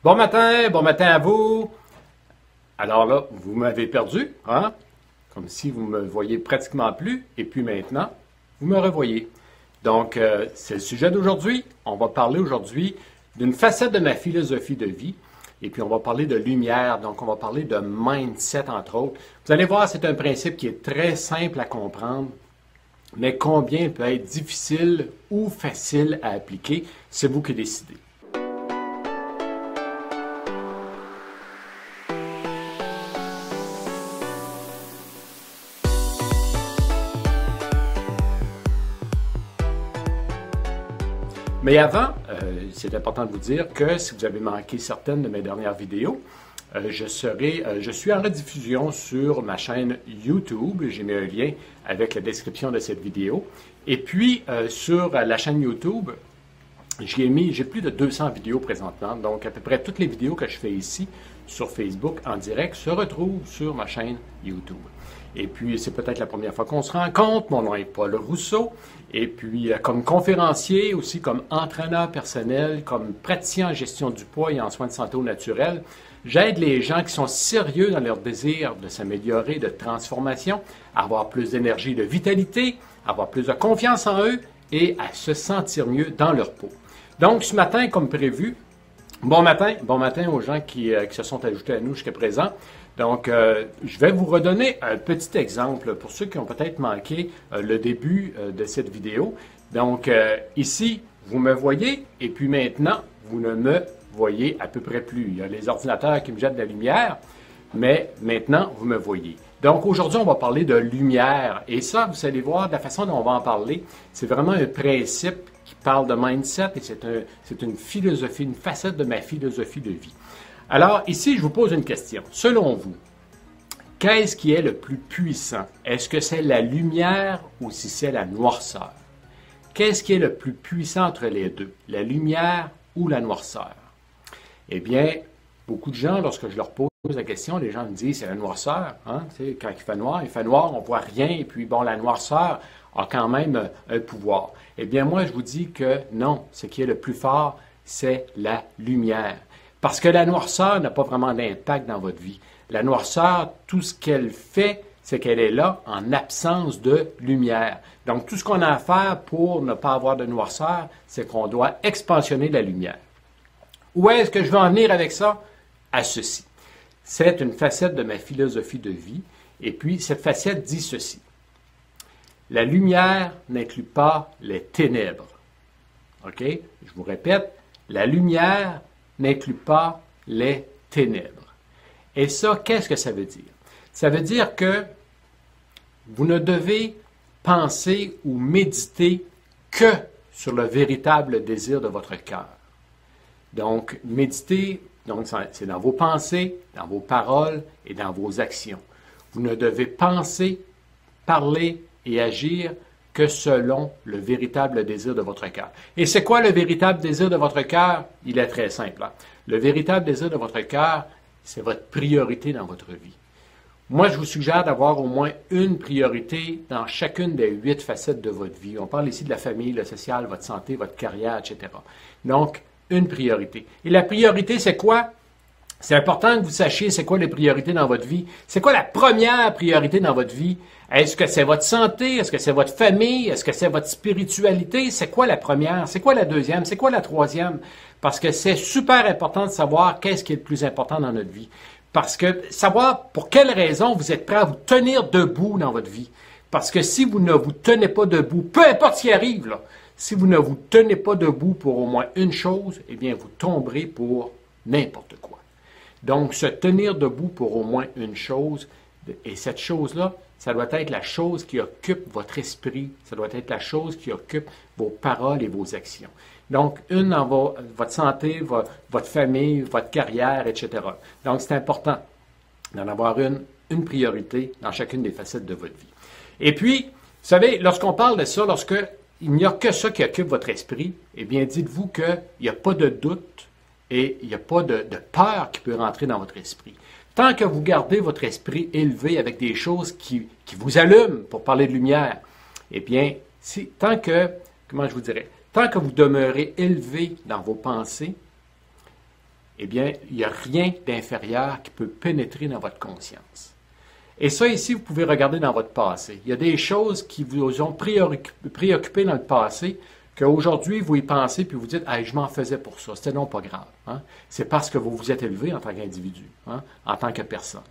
Bon matin à vous. Alors là, vous m'avez perdu, hein? Comme si vous me voyez pratiquement plus, et puis maintenant, vous me revoyez. Donc, c'est le sujet d'aujourd'hui. On va parler aujourd'hui d'une facette de ma philosophie de vie, et puis on va parler de lumière, donc on va parler de mindset, entre autres. Vous allez voir, c'est un principe qui est très simple à comprendre, mais combien il peut être difficile ou facile à appliquer, c'est vous qui décidez. Mais avant, c'est important de vous dire que si vous avez manqué certaines de mes dernières vidéos, je suis en rediffusion sur ma chaîne YouTube. J'ai mis un lien avec la description de cette vidéo. Et puis, sur la chaîne YouTube, j'ai plus de 200 vidéos présentement. Donc, à peu près toutes les vidéos que je fais ici sur Facebook en direct se retrouvent sur ma chaîne YouTube. Et puis, c'est peut-être la première fois qu'on se rencontre. Mon nom est Paul Rousseau. Et puis, comme conférencier, aussi comme entraîneur personnel, comme praticien en gestion du poids et en soins de santé au naturel, j'aide les gens qui sont sérieux dans leur désir de s'améliorer, de transformation, à avoir plus d'énergie, de vitalité, à avoir plus de confiance en eux et à se sentir mieux dans leur peau. Donc, ce matin, comme prévu, bon matin aux gens qui se sont ajoutés à nous jusqu'à présent. Donc, je vais vous redonner un petit exemple pour ceux qui ont peut-être manqué le début de cette vidéo. Donc, ici, vous me voyez et puis maintenant, vous ne me voyez à peu près plus. Il y a les ordinateurs qui me jettent de la lumière, mais maintenant, vous me voyez. Donc, aujourd'hui, on va parler de lumière. Et ça, vous allez voir, de la façon dont on va en parler, c'est vraiment un principe qui parle de mindset et c'est une philosophie, une facette de ma philosophie de vie. Alors, ici, je vous pose une question. Selon vous, qu'est-ce qui est le plus puissant? Est-ce que c'est la lumière ou si c'est la noirceur? Qu'est-ce qui est le plus puissant entre les deux? La lumière ou la noirceur? Eh bien, beaucoup de gens, lorsque je leur pose la question, les gens me disent c'est la noirceur. Hein? Tu sais, quand il fait noir, on ne voit rien. Et puis, bon, la noirceur a quand même un pouvoir. Eh bien, moi, je vous dis que non, ce qui est le plus fort, c'est la lumière. Parce que la noirceur n'a pas vraiment d'impact dans votre vie. La noirceur, tout ce qu'elle fait, c'est qu'elle est là en absence de lumière. Donc, tout ce qu'on a à faire pour ne pas avoir de noirceur, c'est qu'on doit expansionner la lumière. Où est-ce que je veux en venir avec ça? À ceci. C'est une facette de ma philosophie de vie. Et puis, cette facette dit ceci. La lumière n'inclut pas les ténèbres. OK? Je vous répète, la lumière n'inclut pas les ténèbres. Et ça, qu'est-ce que ça veut dire? Ça veut dire que vous ne devez penser ou méditer que sur le véritable désir de votre cœur. Donc, méditer, c'est dans vos pensées, dans vos paroles et dans vos actions. Vous ne devez penser, parler et agir que selon le véritable désir de votre cœur. Et c'est quoi le véritable désir de votre cœur? Il est très simple. Hein? Le véritable désir de votre cœur, c'est votre priorité dans votre vie. Moi, je vous suggère d'avoir au moins une priorité dans chacune des 8 facettes de votre vie. On parle ici de la famille, le social, votre santé, votre carrière, etc. Donc, une priorité. Et la priorité, c'est quoi? C'est important que vous sachiez c'est quoi les priorités dans votre vie. C'est quoi la première priorité dans votre vie? Est-ce que c'est votre santé? Est-ce que c'est votre famille? Est-ce que c'est votre spiritualité? C'est quoi la première? C'est quoi la deuxième? C'est quoi la troisième? Parce que c'est super important de savoir qu'est-ce qui est le plus important dans notre vie. Parce que savoir pour quelles raisons vous êtes prêt à vous tenir debout dans votre vie. Parce que si vous ne vous tenez pas debout, peu importe ce qui arrive, là, si vous ne vous tenez pas debout pour au moins une chose, eh bien, vous tomberez pour n'importe quoi. Donc, se tenir debout pour au moins une chose, et cette chose-là, ça doit être la chose qui occupe votre esprit, ça doit être la chose qui occupe vos paroles et vos actions. Donc, une dans votre santé, votre famille, votre carrière, etc. Donc, c'est important d'en avoir une priorité dans chacune des facettes de votre vie. Et puis, vous savez, lorsqu'on parle de ça, il n'y a que ça qui occupe votre esprit, eh bien, dites-vous qu'il n'y a pas de doute et il n'y a pas de peur qui peut rentrer dans votre esprit. Tant que vous gardez votre esprit élevé avec des choses qui vous allument, pour parler de lumière, eh bien, tant que vous demeurez élevé dans vos pensées, eh bien, il n'y a rien d'inférieur qui peut pénétrer dans votre conscience. Et ça, ici, vous pouvez regarder dans votre passé. Il y a des choses qui vous ont préoccupé dans le passé, qu'aujourd'hui, vous y pensez, puis vous dites, « Hey, je m'en faisais pour ça, c'était non pas grave. Hein? » C'est parce que vous vous êtes élevé en tant qu'individu, hein? En tant que personne.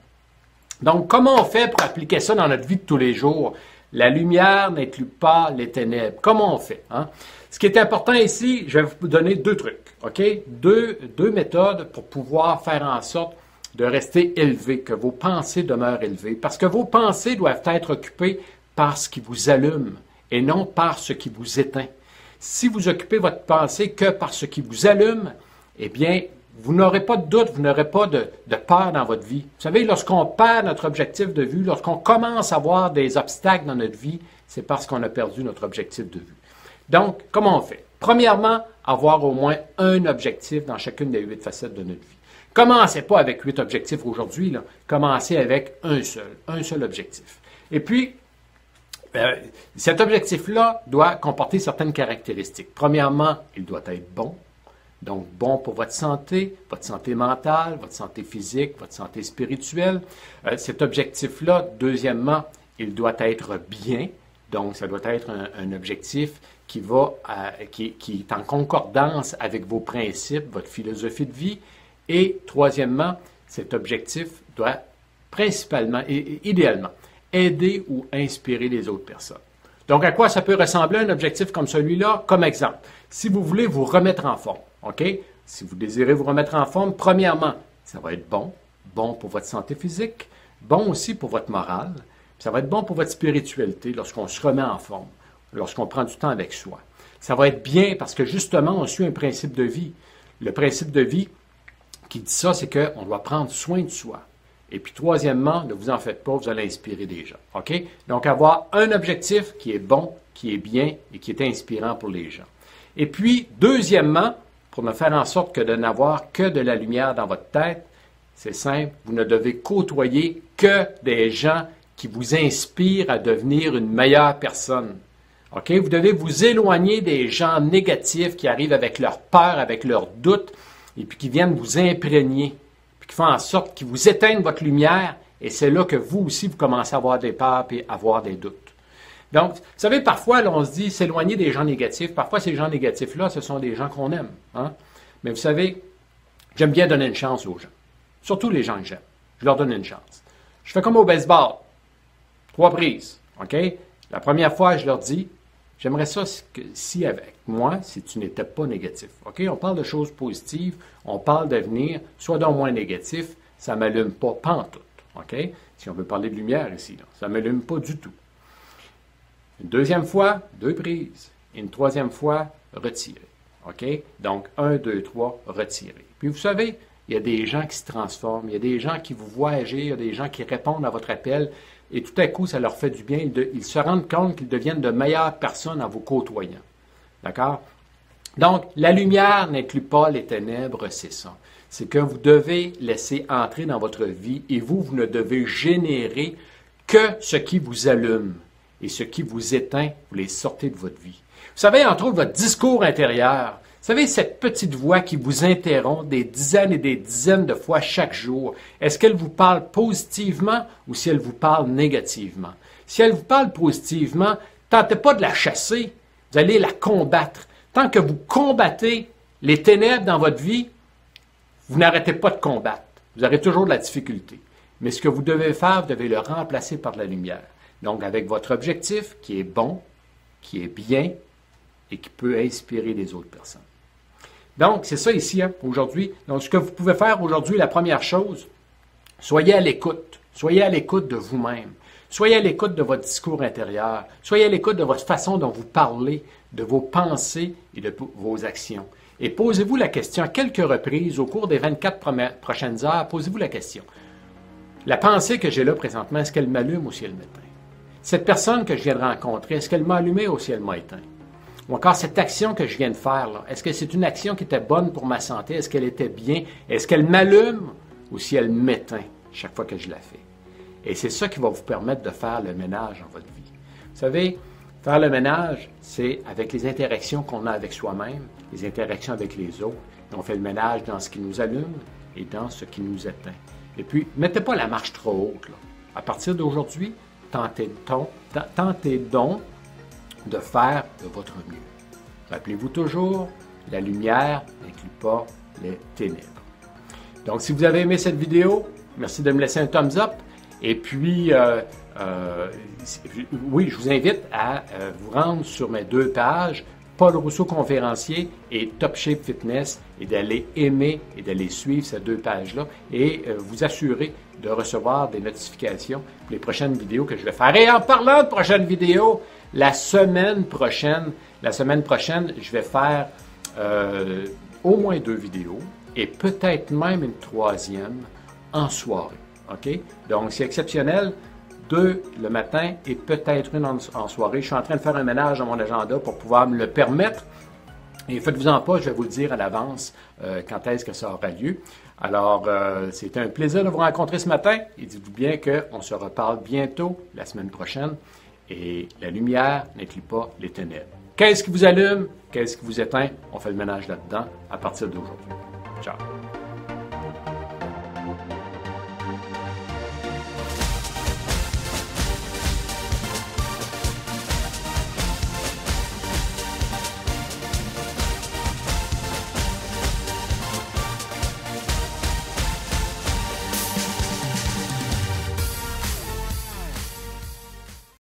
Donc, comment on fait pour appliquer ça dans notre vie de tous les jours? La lumière n'inclut pas les ténèbres. Comment on fait? Hein? Ce qui est important ici, je vais vous donner deux trucs, OK? Deux méthodes pour pouvoir faire en sorte de rester élevé, que vos pensées demeurent élevées. Parce que vos pensées doivent être occupées par ce qui vous allume et non par ce qui vous éteint. Si vous occupez votre pensée que par ce qui vous allume, eh bien, vous n'aurez pas de doute, vous n'aurez pas de peur dans votre vie. Vous savez, lorsqu'on perd notre objectif de vue, lorsqu'on commence à voir des obstacles dans notre vie, c'est parce qu'on a perdu notre objectif de vue. Donc, comment on fait? Premièrement, avoir au moins un objectif dans chacune des 8 facettes de notre vie. Commencez pas avec 8 objectifs aujourd'hui, là. Commencez avec un seul objectif. Et puis, cet objectif-là doit comporter certaines caractéristiques. Premièrement, il doit être bon. Donc, bon pour votre santé mentale, votre santé physique, votre santé spirituelle. Cet objectif-là, deuxièmement, il doit être bien. Donc, ça doit être un objectif qui est en concordance avec vos principes, votre philosophie de vie. Et troisièmement, cet objectif doit principalement et idéalement aider ou inspirer les autres personnes. Donc, à quoi ça peut ressembler un objectif comme celui-là? Comme exemple, si vous voulez vous remettre en forme, OK? Si vous désirez vous remettre en forme, premièrement, ça va être bon pour votre santé physique, bon aussi pour votre morale, puis ça va être bon pour votre spiritualité lorsqu'on se remet en forme, lorsqu'on prend du temps avec soi. Ça va être bien parce que justement, on suit un principe de vie. Le principe de vie qui dit ça, c'est qu'on doit prendre soin de soi. Et puis, troisièmement, ne vous en faites pas, vous allez inspirer des gens. OK? Donc, avoir un objectif qui est bon, qui est bien et qui est inspirant pour les gens. Et puis, deuxièmement, pour ne faire en sorte que de n'avoir que de la lumière dans votre tête, c'est simple, vous ne devez côtoyer que des gens qui vous inspirent à devenir une meilleure personne. OK? Vous devez vous éloigner des gens négatifs qui arrivent avec leur peur, avec leurs doutes, et puis qui viennent vous imprégner, puis qui font en sorte qu'ils vous éteignent votre lumière, et c'est là que vous aussi, vous commencez à avoir des peurs et à avoir des doutes. Donc, vous savez, parfois, là, on se dit s'éloigner des gens négatifs. Parfois, ces gens négatifs-là, ce sont des gens qu'on aime. Hein? Mais vous savez, j'aime bien donner une chance aux gens. Surtout les gens que j'aime. Je leur donne une chance. Je fais comme au baseball. 3 prises. OK? La première fois, je leur dis, j'aimerais ça si avec moi, si tu n'étais pas négatif. OK? On parle de choses positives. On parle d'avenir. Sois donc moins négatif. Ça ne m'allume pas pantoute. OK? Si on veut parler de lumière ici, là, ça ne m'allume pas du tout. Une deuxième fois, 2 prises. Et une troisième fois, retirer. OK? Donc, 1, 2, 3, retirer. Puis vous savez, il y a des gens qui se transforment, il y a des gens qui vous voient agir, il y a des gens qui répondent à votre appel, et tout à coup, ça leur fait du bien. Ils se rendent compte qu'ils deviennent de meilleures personnes en vous côtoyant. D'accord? Donc, la lumière n'inclut pas les ténèbres, c'est ça. C'est que vous devez laisser entrer dans votre vie, et vous ne devez générer que ce qui vous allume. Et ce qui vous éteint, vous les sortez de votre vie. Vous savez, entre autres, votre discours intérieur. Vous savez, cette petite voix qui vous interrompt des dizaines et des dizaines de fois chaque jour, est-ce qu'elle vous parle positivement ou si elle vous parle négativement? Si elle vous parle positivement, tentez pas de la chasser, vous allez la combattre. Tant que vous combattez les ténèbres dans votre vie, vous n'arrêtez pas de combattre. Vous aurez toujours de la difficulté. Mais ce que vous devez faire, vous devez le remplacer par de la lumière. Donc, avec votre objectif qui est bon, qui est bien et qui peut inspirer les autres personnes. Donc, c'est ça ici, hein, aujourd'hui. Donc, ce que vous pouvez faire aujourd'hui, la première chose, soyez à l'écoute. Soyez à l'écoute de vous-même. Soyez à l'écoute de votre discours intérieur. Soyez à l'écoute de votre façon dont vous parlez, de vos pensées et de vos actions. Et posez-vous la question à quelques reprises au cours des 24 prochaines heures, posez-vous la question. La pensée que j'ai là présentement, est-ce qu'elle m'allume ou si elle m'éteint? Cette personne que je viens de rencontrer, est-ce qu'elle m'a allumé ou si elle m'a éteint? Ou encore cette action que je viens de faire, là, est-ce que c'est une action qui était bonne pour ma santé? Est-ce qu'elle était bien? Est-ce qu'elle m'allume ou si elle m'éteint chaque fois que je la fais? Et c'est ça qui va vous permettre de faire le ménage dans votre vie. Vous savez, faire le ménage, c'est avec les interactions qu'on a avec soi-même, les interactions avec les autres, on fait le ménage dans ce qui nous allume et dans ce qui nous éteint. Et puis, mettez pas la marche trop haute, là. À partir d'aujourd'hui, tentez donc de faire de votre mieux. Rappelez-vous toujours, la lumière n'inclut pas les ténèbres. Donc, si vous avez aimé cette vidéo, merci de me laisser un thumbs up. Et puis, oui, je vous invite à vous rendre sur mes 2 pages, Paul Rousseau Conférencier et Top Shape Fitness, et d'aller aimer et d'aller suivre ces 2 pages-là et vous assurer de recevoir des notifications pour les prochaines vidéos que je vais faire. Et en parlant de prochaines vidéos, la semaine prochaine, je vais faire au moins 2 vidéos et peut-être même une 3e en soirée. OK? Donc, c'est exceptionnel. 2 le matin et peut-être une en soirée. Je suis en train de faire un ménage dans mon agenda pour pouvoir me le permettre. Et faites-vous-en pas, je vais vous le dire à l'avance quand est-ce que ça aura lieu. Alors, c'était un plaisir de vous rencontrer ce matin. Et dites-vous bien qu'on se reparle bientôt, la semaine prochaine. Et la lumière n'inclut pas les ténèbres. Qu'est-ce qui vous allume? Qu'est-ce qui vous éteint? On fait le ménage là-dedans à partir d'aujourd'hui. Ciao!